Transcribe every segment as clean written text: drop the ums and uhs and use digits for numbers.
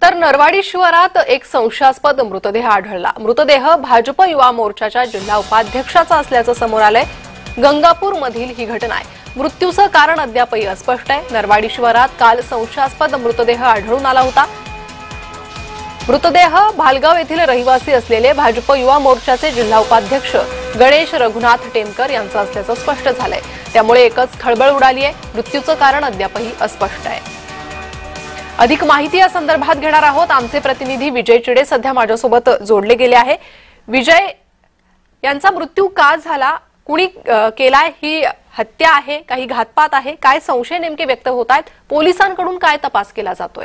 तर नरवाडी शिवारात एक संशयास्पद मृतदेह आढळला। मृतदेह भाजप युवा मोर्चाच्या जिल्हा उपाध्यक्षाचा असल्याचं समोर आलंय। गंगापूर मधील ही घटना आहे। मृत्यूचं कारण अद्यापही अस्पष्ट आहे। नरवाडी शिवारात काल संशयास्पद मृतदेह आढळून आला होता। मृतदेह भालगाव येथील रहिवासी असलेले भाजप युवा मोर्चाचे जिल्हा उपाध्यक्ष गणेश रघुनाथ टेमकर यांचा असल्याचं स्पष्ट झालंय। त्यामुळे एकच खळबळ उडाली आहे। मृत्यूचं कारण अद्यापही अस्पष्ट आहे। अधिक माहिती या संदर्भात घेणार आहोत। आमचे प्रतिनिधी विजय चिडे सध्या माझ्यासोबत जोडले गेले आहे। विजय, यांचा मृत्यू का झाला, कुणी केलाय, ही हत्या आहे, काही घातपात आहे, काय संशय नेमके व्यक्त होत आहेत, पोलिसांकडून काय तपास केला जातोय?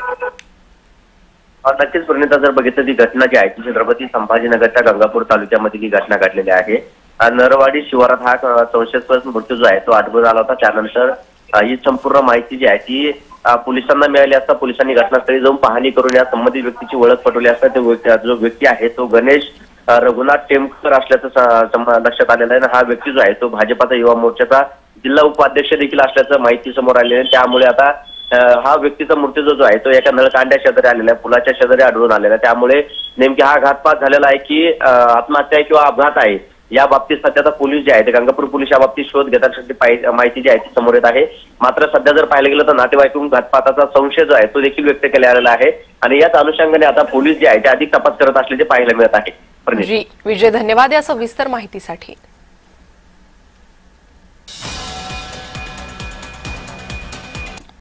नक्कीच प्रणिता, जर बघितलं ती घटना जी आहे ती छत्रपती संभाजीनगरच्या गंगापूर तालुक्यामधील ही घटना घडलेली आहे। नरवाडी शिवारात हा संशयास्पद मृत्यू जो आहे तो आढळून आला होता। त्यानंतर ही संपूर्ण माहिती जी आहे ती पोलिसांना मिळाली असता पोलिसांनी घटनास्थळी जाऊन पाहणी करून या संबंधित व्यक्तीची ओळख पटवली असता जो व्यक्ती आहे तो गणेश रघुनाथ टेमकर असल्याचं लक्षात आलेलं आहे। हा व्यक्ती जो आहे तो भाजपाचा युवा मोर्चाचा जिल्हा उपाध्यक्ष देखील असल्याचं माहिती समोर आली आहे। त्यामुळे आता हा व्यक्तीचा मृत्यू जो आहे तो एका नळकांड्या शेजारी आलेला आहे, पुलाच्या शेजारी आढळून आलेला आहे। त्यामुळे नेमकी हा घातपात झालेला आहे की आत्महत्या किंवा अपघात आहे, या बाबतीत सध्या आता पोलीस जे आहे गंगापूर पोलीस या बाबतीत शोध घेण्यासाठी माहिती जी आहे ती समोर येत आहे। मात्र सध्या जर पाहायला गेलं तर नातेवाईकडून घातपाताचा संशय जो आहे तो देखील व्यक्त केला आलेला आहे आणि याच अनुषंगाने आता पोलीस जे आहे ते अधिक तपास करत असल्याचे पाहायला मिळत आहे। विजय, धन्यवाद या सविस्तर माहितीसाठी।